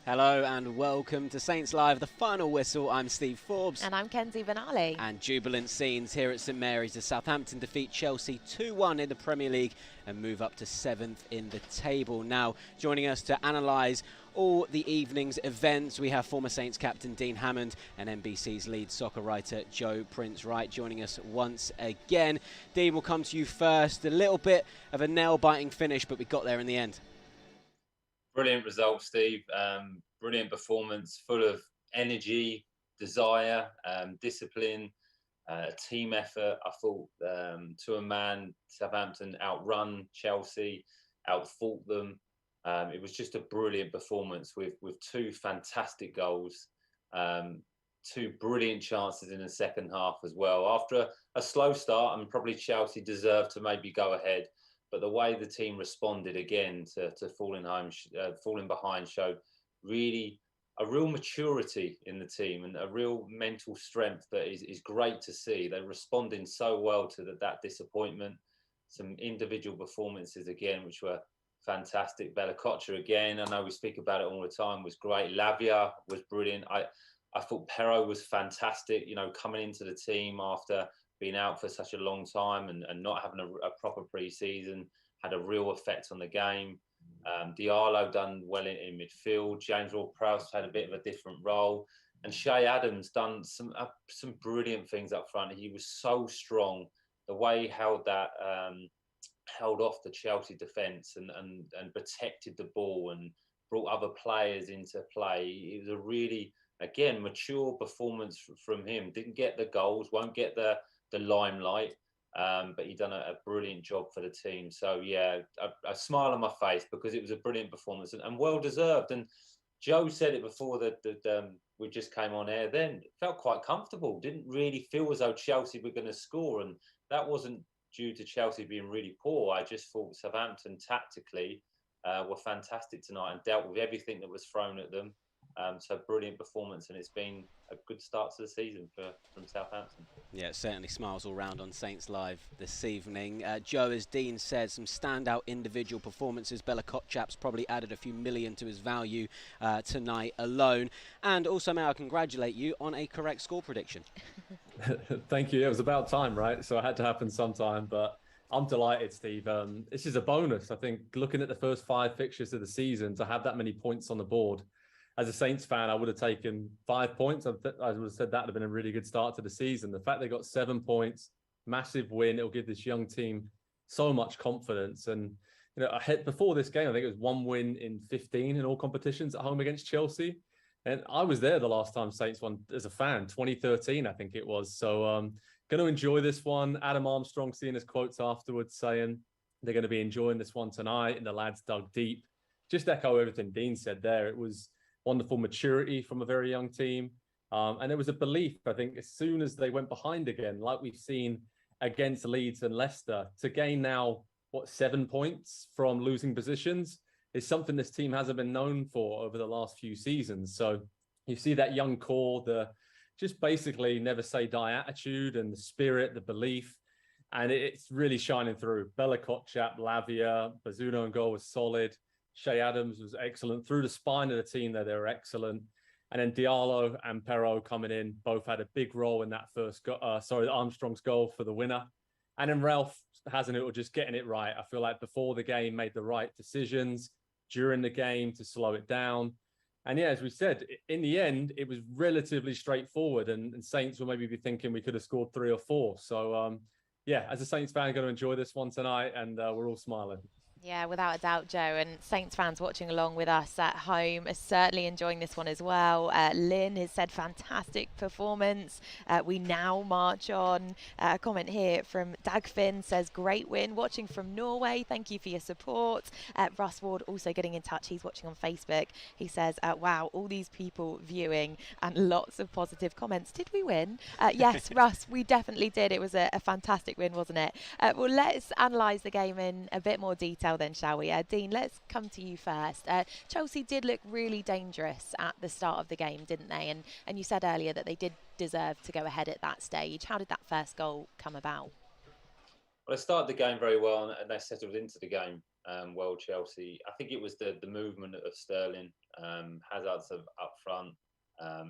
Hello and welcome to Saints Live, the final whistle. I'm Steve Forbes. And I'm Kenzie Benali. And jubilant scenes here at St Mary's as Southampton defeat Chelsea 2-1 in the Premier League and move up to 7th in the table. Now, joining us to analyse all the evening's events, we have former Saints captain Dean Hammond and NBC's lead soccer writer Joe Prince-Wright joining us once again. Dean, we'll come to you first. A little bit of a nail-biting finish, but we got there in the end. Brilliant result, Steve. Brilliant performance, full of energy, desire, discipline, team effort. I thought to a man, Southampton outrun Chelsea, outfought them. It was just a brilliant performance with two fantastic goals, two brilliant chances in the second half as well. After a slow start, and probably Chelsea deserved to maybe go ahead, but the way the team responded again to falling behind showed really a real maturity in the team and a real mental strength that is great to see. They're responding so well to that disappointment. Some individual performances again, which were fantastic. Bella again, I know we speak about it all the time, was great. Lavia was brilliant. I thought Perraud was fantastic, coming into the team after being out for such a long time and not having a proper pre-season, had a real effect on the game. Diallo done well in midfield. James Ward-Prowse had a bit of a different role. And Che Adams done some brilliant things up front. He was so strong. The way he held off the Chelsea defence and protected the ball and brought other players into play. It was a really, again, mature performance from him. Didn't get the goals, won't get the limelight, but he done a brilliant job for the team. So yeah, a smile on my face because it was a brilliant performance and well deserved. And Joe said it before that we just came on air. Then felt quite comfortable. Didn't really feel as though Chelsea were going to score, and that wasn't due to Chelsea being really poor. I just thought Southampton tactically were fantastic tonight and dealt with everything that was thrown at them. So brilliant performance, and it's been a good start to the season from Southampton. Yeah, certainly smiles all round on Saints Live this evening. Joe, as Dean said, some standout individual performances. Bella Kotchap's probably added a few million to his value tonight alone. And also, may I congratulate you on a correct score prediction. Thank you. It was about time, right? So it had to happen sometime, but I'm delighted, Steve. This is a bonus. I think looking at the first 5 fixtures of the season, to have that many points on the board, as a Saints fan, I would have taken 5 points. I would have said that would have been a really good start to the season. The fact they got 7 points, massive win. It'll give this young team so much confidence. And before this game, I think it was 1 win in 15 in all competitions at home against Chelsea. And I was there the last time Saints won as a fan, 2013, I think it was. So going to enjoy this one. Adam Armstrong seeing his quotes afterwards saying they're going to be enjoying this one tonight, and the lads dug deep. Just echo everything Dean said there. It was wonderful maturity from a very young team. And there was a belief, I think, as soon as they went behind again, like we've seen against Leeds and Leicester, to gain now, 7 points from losing positions is something this team hasn't been known for over the last few seasons. So you see that young core, the just basically never say die attitude and the spirit, the belief, and it's really shining through. Bella Kotchap, Lavia, Bazunu and goal was solid. Che Adams was excellent. Through the spine of the team there, they were excellent. And then Diallo and Perraud coming in, both had a big role in that first Armstrong's goal for the winner. And then Ralph Hasenhüttl just getting it right. I feel like before the game made the right decisions, during the game to slow it down. And yeah, as we said, in the end, it was relatively straightforward, and Saints will maybe be thinking we could have scored 3 or 4. So yeah, as a Saints fan, going to enjoy this one tonight, and we're all smiling. Yeah, without a doubt, Joe. And Saints fans watching along with us at home are certainly enjoying this one as well. Lynn has said fantastic performance. We now march on. A comment here from Dagfinn says great win. Watching from Norway. Thank you for your support. Russ Ward also getting in touch. He's watching on Facebook. He says, wow, all these people viewing and lots of positive comments. Did we win? Yes, Russ, we definitely did. It was a fantastic win, wasn't it? Well, let's analyse the game in a bit more detail then, shall we? Dean, let's come to you first. Chelsea did look really dangerous at the start of the game, didn't they? And you said earlier that they did deserve to go ahead at that stage. How did that first goal come about? Well, they started the game very well and they settled into the game. well, Chelsea. I think it was the movement of Sterling, Hazard's up front,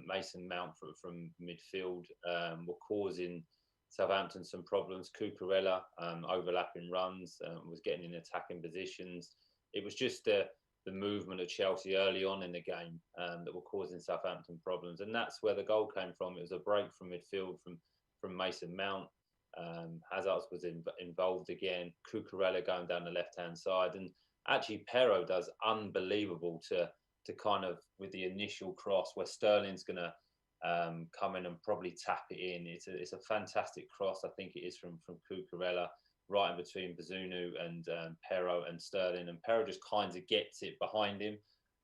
Mason Mount from midfield were causing Southampton some problems. Cucurella overlapping runs, was getting in attacking positions. It was just the movement of Chelsea early on in the game that were causing Southampton problems, and that's where the goal came from. It was a break from midfield from Mason Mount. Hazard was involved again. Cucurella going down the left-hand side, and actually Pero does unbelievable to kind of with the initial cross where Sterling's going to come in and probably tap it in. It's a fantastic cross. I think it is from Cucurella, right in between Bazunu and Pero and Sterling, and Pero just kind of gets it behind him,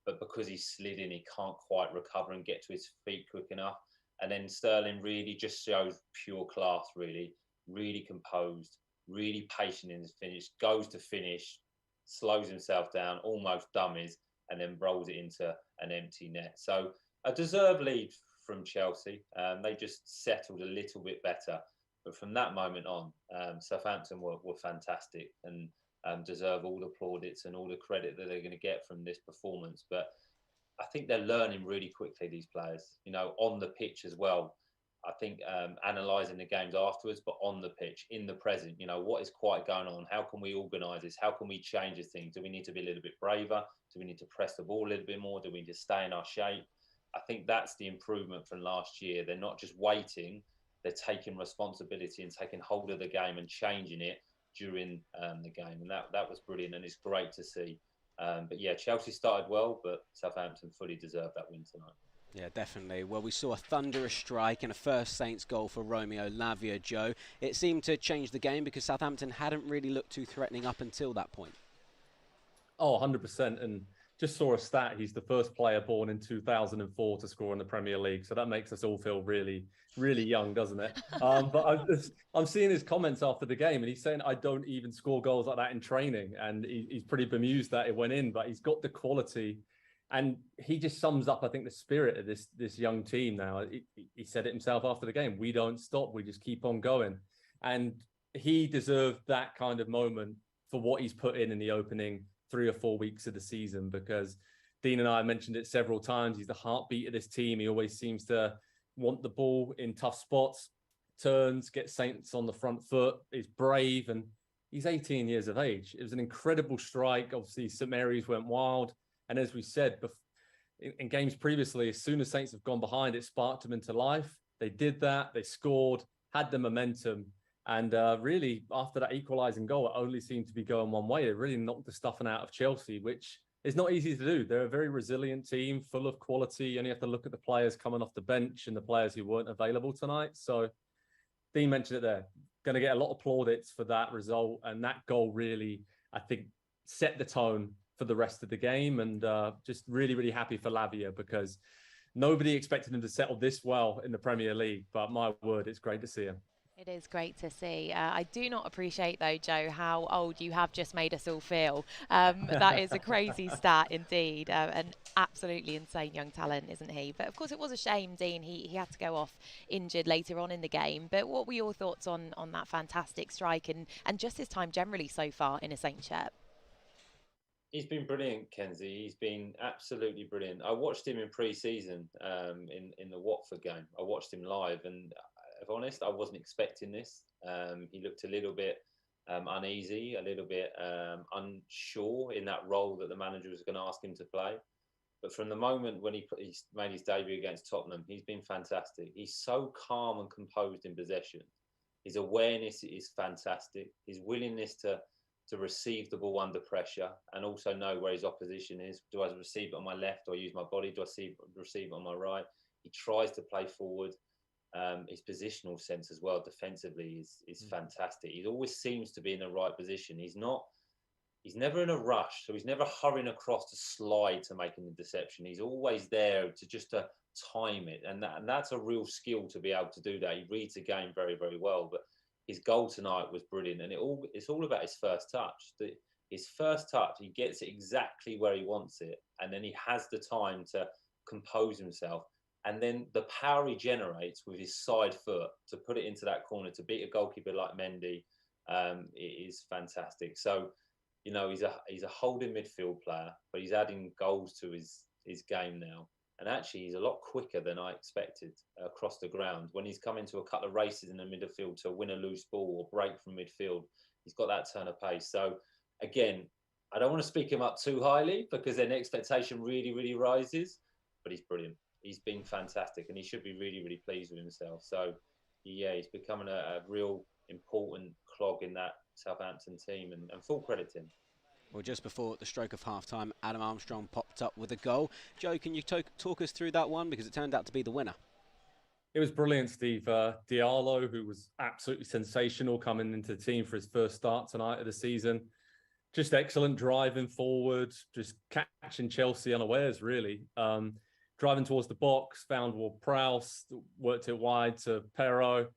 but because he's slid in, he can't quite recover and get to his feet quick enough. And then Sterling really just shows pure class, really composed, really patient in his finish, goes to finish, slows himself down, almost dummies, and then rolls it into an empty net. So a deserved lead from Chelsea. They just settled a little bit better. But from that moment on, Southampton were fantastic and deserve all the plaudits and all the credit that they're going to get from this performance. But I think they're learning really quickly, these players, on the pitch as well. I think analysing the games afterwards, but on the pitch, in the present, what is quite going on? How can we organise this? How can we change this thing? Do we need to be a little bit braver? Do we need to press the ball a little bit more? Do we need to stay in our shape? I think that's the improvement from last year. They're not just waiting, they're taking responsibility and taking hold of the game and changing it during the game. And that was brilliant, and it's great to see. But yeah, Chelsea started well, but Southampton fully deserved that win tonight. Yeah, definitely. Well, we saw a thunderous strike and a first Saints goal for Romeo Lavia, Joe. It seemed to change the game because Southampton hadn't really looked too threatening up until that point. Oh, 100%. And just saw a stat. He's the first player born in 2004 to score in the Premier League. So that makes us all feel really, really young, doesn't it? But I'm seeing his comments after the game, and he's saying, I don't even score goals like that in training. And he's pretty bemused that it went in, but he's got the quality. And he just sums up, I think, the spirit of this young team now. He said it himself after the game. We don't stop. We just keep on going. And he deserved that kind of moment for what he's put in the opening 3 or 4 weeks of the season, because Dean and I mentioned it several times. He's the heartbeat of this team. He always seems to want the ball in tough spots, turns, gets Saints on the front foot, is brave, and he's 18 years of age. It was an incredible strike. Obviously, St Mary's went wild. And as we said in games previously, as soon as Saints have gone behind, it sparked them into life. They did that. They scored, had the momentum. And really, after that equalising goal, it only seemed to be going one way. They really knocked the stuffing out of Chelsea, which is not easy to do. They're a very resilient team, full of quality. You only have to look at the players coming off the bench and the players who weren't available tonight. So Dean mentioned it there. Going to get a lot of plaudits for that result. And that goal really, I think, set the tone for the rest of the game, and just really, really happy for Lavia, because nobody expected him to settle this well in the Premier League. But my word, it's great to see him. It is great to see. I do not appreciate, though, Joe, how old you have just made us all feel. That is a crazy stat indeed. An absolutely insane young talent, isn't he? But of course, it was a shame, Dean. He had to go off injured later on in the game. But what were your thoughts on that fantastic strike and just his time generally so far in a Saints shirt? He's been brilliant, Kenzie. He's been absolutely brilliant. I watched him in pre-season in the Watford game. I watched him live, and if I'm honest, I wasn't expecting this. He looked a little bit uneasy, a little bit unsure in that role that the manager was going to ask him to play. But from the moment when he made his debut against Tottenham, he's been fantastic. He's so calm and composed in possession. His awareness is fantastic. His willingness to receive the ball under pressure and also know where his opposition is. Do I receive it on my left? Do I use my body? Do I receive it on my right? He tries to play forward. His positional sense as well, defensively, is fantastic. He always seems to be in the right position. He's never in a rush, so he's never hurrying across to slide to make an interception. He's always there to time it, and that's a real skill to be able to do that. He reads the game very, very well, but his goal tonight was brilliant, and it's all about his first touch. His first touch, he gets it exactly where he wants it, and then he has the time to compose himself. And then the power he generates with his side foot to put it into that corner, to beat a goalkeeper like Mendy, it is fantastic. So he's a holding midfield player, but he's adding goals to his game now. And actually, he's a lot quicker than I expected across the ground. When he's come into a couple of races in the midfield to win a loose ball or break from midfield, he's got that turn of pace. So again, I don't want to speak him up too highly because then expectation really, really rises. But he's brilliant. He's been fantastic, and he should be really, really pleased with himself. So yeah, he's becoming a real important clog in that Southampton team, and full credit to him. Well, just before the stroke of half-time, Adam Armstrong popped up with a goal. Joe, can you talk us through that one? Because it turned out to be the winner. It was brilliant, Steve. Diallo, who was absolutely sensational coming into the team for his first start tonight of the season. Just excellent driving forward, just catching Chelsea unawares, really. Driving towards the box, found Ward-Prowse, worked it wide to Pero.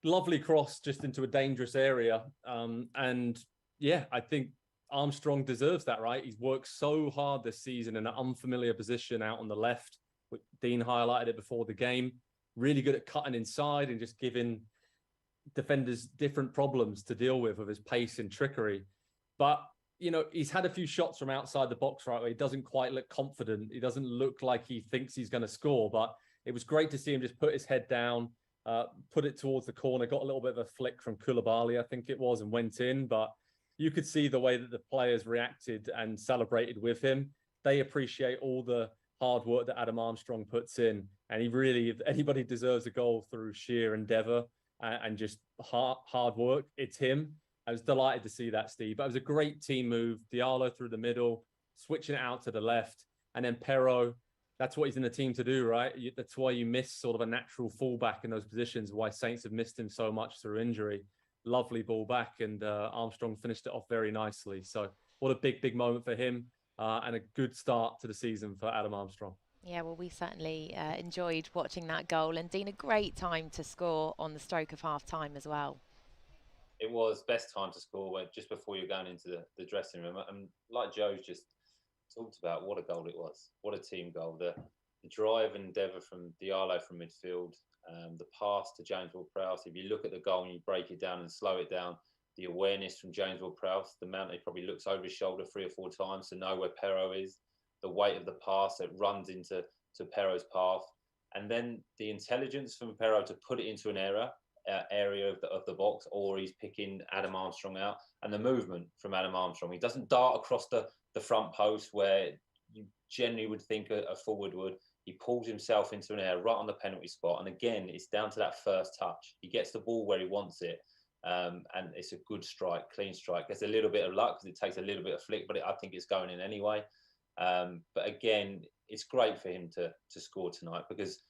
Lovely cross just into a dangerous area. And yeah, I think Armstrong deserves that, right? He's worked so hard this season in an unfamiliar position out on the left. Dean highlighted it before the game. Really good at cutting inside and just giving defenders different problems to deal with his pace and trickery. But, he's had a few shots from outside the box, right, where he doesn't quite look confident. He doesn't look like he thinks he's going to score. But it was great to see him just put his head down, put it towards the corner, got a little bit of a flick from Koulibaly, I think it was, and went in. But you could see the way that the players reacted and celebrated with him. They appreciate all the hard work that Adam Armstrong puts in. And he really, if anybody deserves a goal through sheer endeavour and just hard work, it's him. I was delighted to see that, Steve. But it was a great team move. Diallo through the middle, switching it out to the left. And then Pero, that's what he's in the team to do, right? That's why you miss sort of a natural fullback in those positions, why Saints have missed him so much through injury. Lovely ball back, and Armstrong finished it off very nicely. So what a big, big moment for him, and a good start to the season for Adam Armstrong. Yeah, well, we certainly enjoyed watching that goal, and Dean, a great time to score on the stroke of half-time as well. It was best time to score just before you're going into the dressing room. And like Joe's just talked about, what a goal it was. What a team goal. The drive and endeavour from Diallo from midfield, the pass to James Ward-Prowse. If you look at the goal and you break it down and slow it down, the awareness from James Ward-Prowse, the amount he probably looks over his shoulder 3 or 4 times to know where Pero is, the weight of the pass that runs into Pero's path, and then the intelligence from Pero to put it into an area of the box, or he's picking Adam Armstrong out, and the movement from Adam Armstrong. He doesn't dart across the front post where you generally would think a forward would. He pulls himself into an area right on the penalty spot, and again, it's down to that first touch. He gets the ball where he wants it, and it's a good strike, clean strike. Gets a little bit of luck because it takes a little bit of flick, but I think it's going in anyway. But again, it's great for him to score tonight, because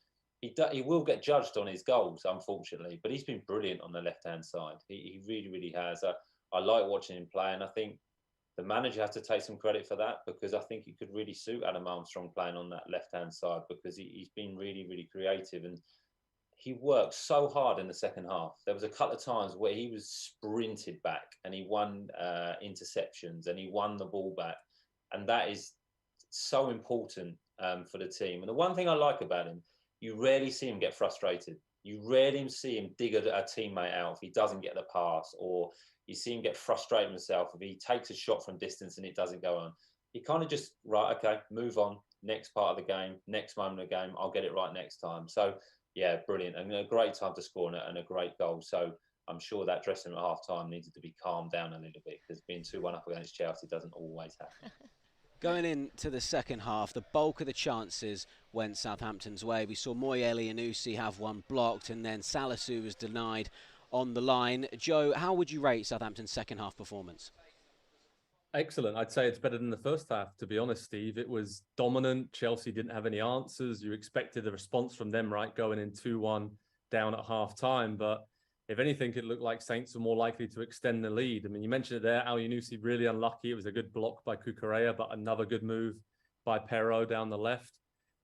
he will get judged on his goals, unfortunately, but he's been brilliant on the left-hand side. He really, really has. I like watching him play, and I think the manager has to take some credit for that, because I think it could really suit Adam Armstrong playing on that left-hand side, because he's been really, really creative, and he worked so hard in the second half. There was a couple of times where he was sprinted back, and he won interceptions, and he won the ball back, and that is so important for the team. And the one thing I like about him, you rarely see him get frustrated. You rarely see him dig a teammate out if he doesn't get the pass, or you see him get frustrated himself if he takes a shot from distance and it doesn't go on. He kind of just, right, okay, move on, next part of the game, next moment of the game, I'll get it right next time. So, yeah, brilliant. And a great time to score and a great goal. So I'm sure that dressing room at half-time needed to be calmed down a little bit, because being 2-1 up against Chelsea doesn't always happen. Going into the second half, the bulk of the chances went Southampton's way. We saw Moyeli and Usi have one blocked, and then Salisu was denied on the line. Joe, how would you rate Southampton's second half performance? Excellent. I'd say it's better than the first half, to be honest, Steve. It was dominant. Chelsea didn't have any answers. You expected a response from them, right, going in 2-1 down at half-time. But if anything, it looked like Saints were more likely to extend the lead. I mean, you mentioned it there, Al-Yunusi really unlucky. It was a good block by Cucurella, but another good move by Pero down the left.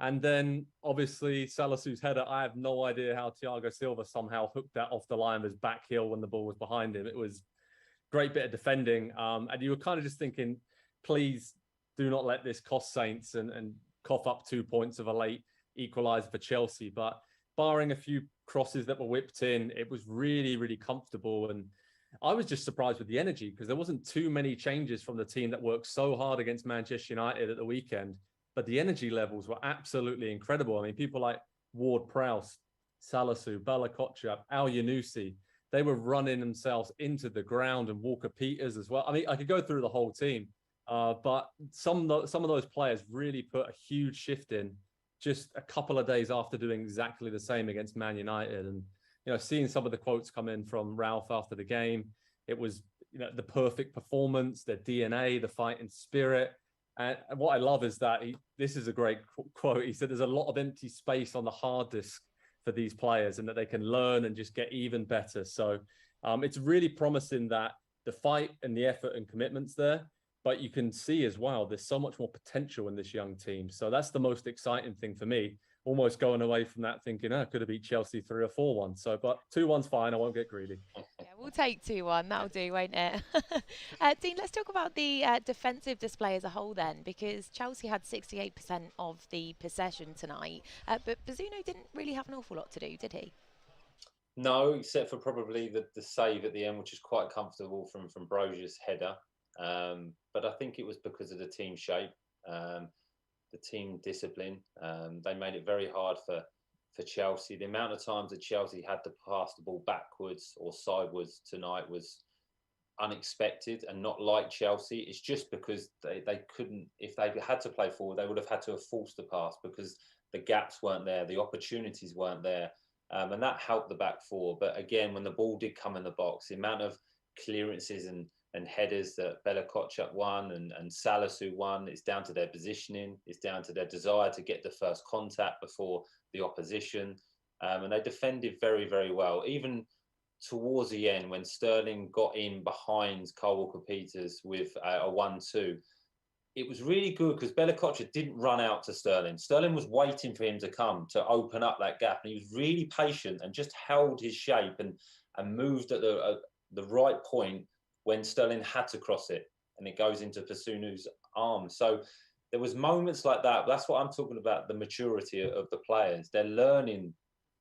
And then, obviously, Salisu's header. I have no idea how Thiago Silva somehow hooked that off the line of his back heel when the ball was behind him. It was a great bit of defending. And you were kind of just thinking, please do not let this cost Saints and cough up 2 points of a late equaliser for Chelsea. But barring a few crosses that were whipped in, it was really, really comfortable. And I was just surprised with the energy because there wasn't too many changes from the team that worked so hard against Manchester United at the weekend. But the energy levels were absolutely incredible. I mean, people like Ward-Prowse, Salisu, Bella Kotchap, Al Yunusi, they were running themselves into the ground, and Walker-Peters as well. I mean, I could go through the whole team, but some of those players really put a huge shift in just a couple of days after doing exactly the same against Man United. And, you know, seeing some of the quotes come in from Ralph after the game, it was, you know, the perfect performance, their DNA, the fighting spirit. And what I love is that this is a great quote. He said, there's a lot of empty space on the hard disk for these players and that they can learn and just get even better. So it's really promising that the fight and the effort and commitment's there, but you can see as well, there's so much more potential in this young team. So that's the most exciting thing for me, almost going away from that thinking, could have beat Chelsea 3 or 4-1. So, but 2-1's fine. I won't get greedy. Yeah, we'll take 2-1. That'll do, won't it? Dean, let's talk about the defensive display as a whole then, because Chelsea had 68% of the possession tonight, but Bazunu didn't really have an awful lot to do, did he? No, except for probably the save at the end, which is quite comfortable from Brozier's header. But I think it was because of the team shape, the team discipline. They made it very hard for Chelsea. The amount of times that Chelsea had to pass the ball backwards or sideways tonight was unexpected and not like Chelsea. It's just because they couldn't, if they had to play forward, they would have had to have forced the pass because the gaps weren't there, the opportunities weren't there. And that helped the back four. But again, when the ball did come in the box, the amount of clearances and headers that Bella Kotchap won and Salisu won, it's down to their positioning, it's down to their desire to get the first contact before the opposition. And they defended very, very well. Even towards the end, when Sterling got in behind Kyle Walker-Peters with a 1-2, it was really good because Bella Kotchap didn't run out to Sterling. Sterling was waiting for him to come to open up that gap. And he was really patient and just held his shape and moved at the right point when Sterling had to cross it, and it goes into Pasunu's arm. So there was moments like that. That's what I'm talking about, the maturity of the players. They're learning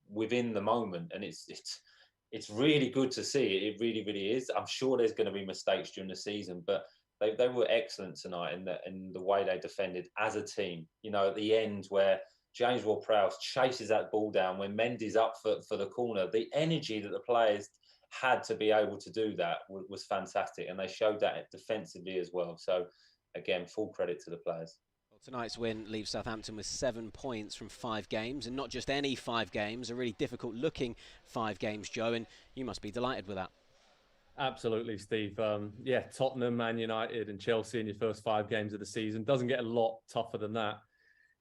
within the moment, and it's really good to see. It really, really is. I'm sure there's going to be mistakes during the season, but they were excellent tonight in the way they defended as a team. You know, at the end where James Ward-Prowse chases that ball down when Mendy's up for the corner, the energy that the players had to be able to do that was fantastic, and they showed that defensively as well. So again, full credit to the players. Well, tonight's win leaves Southampton with 7 points from 5 games, and not just any 5 games, a really difficult looking 5 games, Joe, and you must be delighted with that. Absolutely, Steve. Yeah, Tottenham, Man United and Chelsea in your first 5 games of the season doesn't get a lot tougher than that.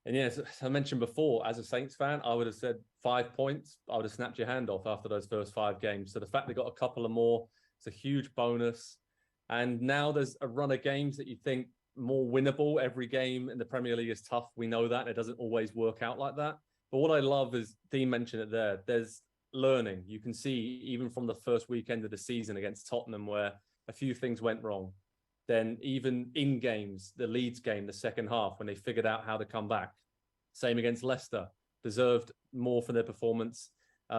And yes, as I mentioned before, as a Saints fan, I would have said 5 points. I would have snapped your hand off after those first 5 games. So the fact they got a couple of more, it's a huge bonus. And now there's a run of games that you think more winnable. Every game in the Premier League is tough. We know that. It doesn't always work out like that. But what I love is, Dean mentioned it there, there's learning. You can see even from the first weekend of the season against Tottenham where a few things went wrong. Then even in games, the Leeds game, the second half, when they figured out how to come back. Same against Leicester, deserved more for their performance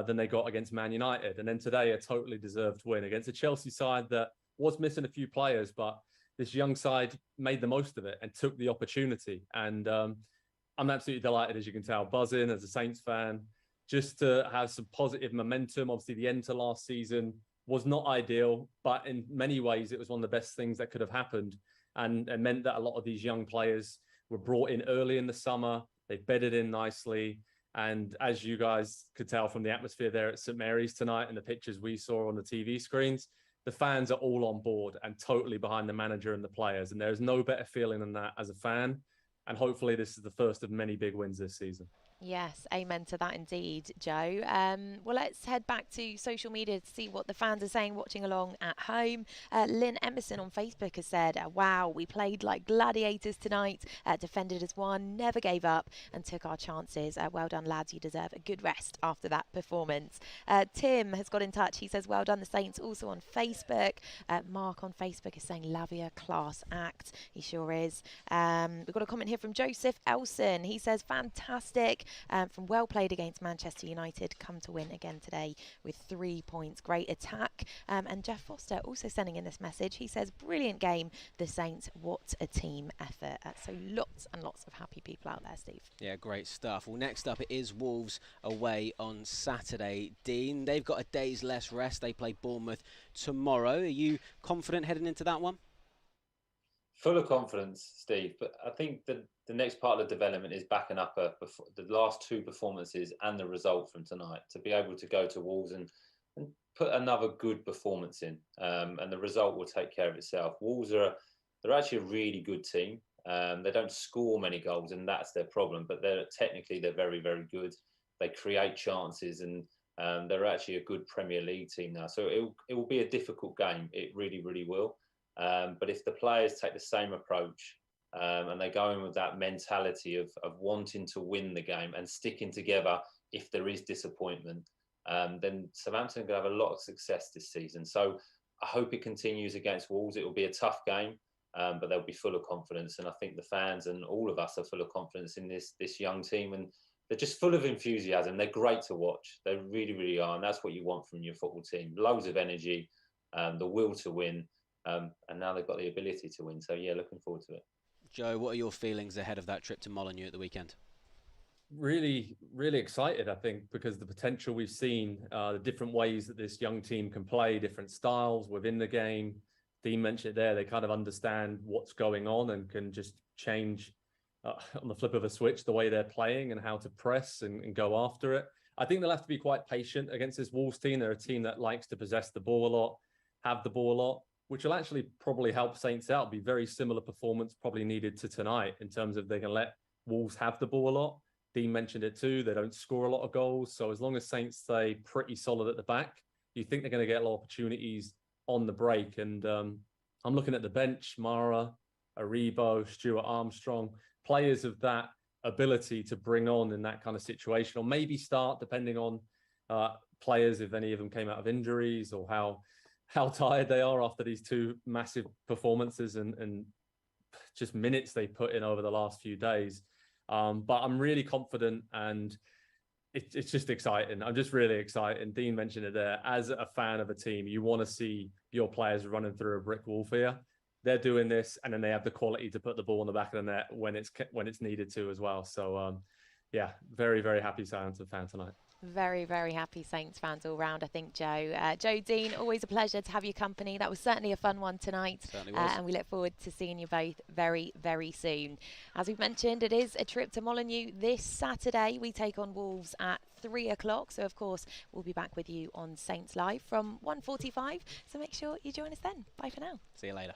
than they got against Man United. And then today, a totally deserved win against a Chelsea side that was missing a few players, but this young side made the most of it and took the opportunity. And I'm absolutely delighted, as you can tell, buzzing as a Saints fan, just to have some positive momentum. Obviously, the end to last season was not ideal, but in many ways, it was one of the best things that could have happened, and it meant that a lot of these young players were brought in early in the summer. They bedded in nicely. And as you guys could tell from the atmosphere there at St. Mary's tonight and the pictures we saw on the TV screens, the fans are all on board and totally behind the manager and the players. And there's no better feeling than that as a fan. And hopefully this is the first of many big wins this season. Yes, amen to that indeed, Joe. Well, let's head back to social media to see what the fans are saying watching along at home. Lynn Emerson on Facebook has said, wow, we played like gladiators tonight, defended as one, never gave up and took our chances. Well done, lads, you deserve a good rest after that performance. Tim has got in touch. He says, well done, the Saints, also on Facebook. Mark on Facebook is saying, Lavia, class act. He sure is. We've got a comment here from Joseph Elson. He says, fantastic. from well played against Manchester United, come to win again today with 3 points. Great attack. And Jeff Foster also sending in this message. He says, brilliant game, the Saints. What a team effort. So lots and lots of happy people out there, Steve. Yeah, great stuff. Well, next up it is Wolves away on Saturday. Dean, they've got a day's less rest. They play Bournemouth tomorrow. Are you confident heading into that one? Full of confidence, Steve. But I think the next part of the development is backing up the last two performances and the result from tonight to be able to go to Wolves and put another good performance in, and the result will take care of itself. Wolves they're actually a really good team. They don't score many goals, and that's their problem. But they're very, very good. They create chances, and they're actually a good Premier League team now. So it will be a difficult game. It really, really will. But if the players take the same approach and they go in with that mentality of wanting to win the game and sticking together if there is disappointment, then Southampton are going to have a lot of success this season. So I hope it continues against Wolves. It will be a tough game, but they'll be full of confidence. And I think the fans and all of us are full of confidence in this young team. And they're just full of enthusiasm. They're great to watch. They really, really are. And that's what you want from your football team. Loads of energy, the will to win. And now they've got the ability to win. So, yeah, looking forward to it. Joe, what are your feelings ahead of that trip to Molineux at the weekend? Really, really excited, I think, because the potential we've seen, the different ways that this young team can play, different styles within the game. Dean mentioned it there. They kind of understand what's going on and can just change on the flip of a switch the way they're playing and how to press and go after it. I think they'll have to be quite patient against this Wolves team. They're a team that likes to possess the ball a lot, have the ball a lot, which will actually probably help Saints out. Be very similar performance probably needed to tonight in terms of they can let Wolves have the ball a lot. Dean mentioned it too. They don't score a lot of goals. So as long as Saints stay pretty solid at the back, you think they're going to get a lot of opportunities on the break. And I'm looking at the bench, Mara, Aribo, Stuart Armstrong, players of that ability to bring on in that kind of situation, or maybe start depending on players, if any of them came out of injuries or how tired they are after these two massive performances and just minutes they put in over the last few days. But I'm really confident, and it's just exciting. I'm just really excited. Dean mentioned it there. As a fan of a team, you want to see your players running through a brick wall for you. They're doing this, and then they have the quality to put the ball in the back of the net when it's needed to as well. So, yeah, very, very happy Southampton fan tonight. Very, very happy Saints fans all round, I think, Joe. Joe, Dean, always a pleasure to have your company. That was certainly a fun one tonight. Certainly was. And we look forward to seeing you both very, very soon. As we've mentioned, it is a trip to Molineux this Saturday. We take on Wolves at 3 o'clock. So, of course, we'll be back with you on Saints Live from 1:45. So make sure you join us then. Bye for now. See you later.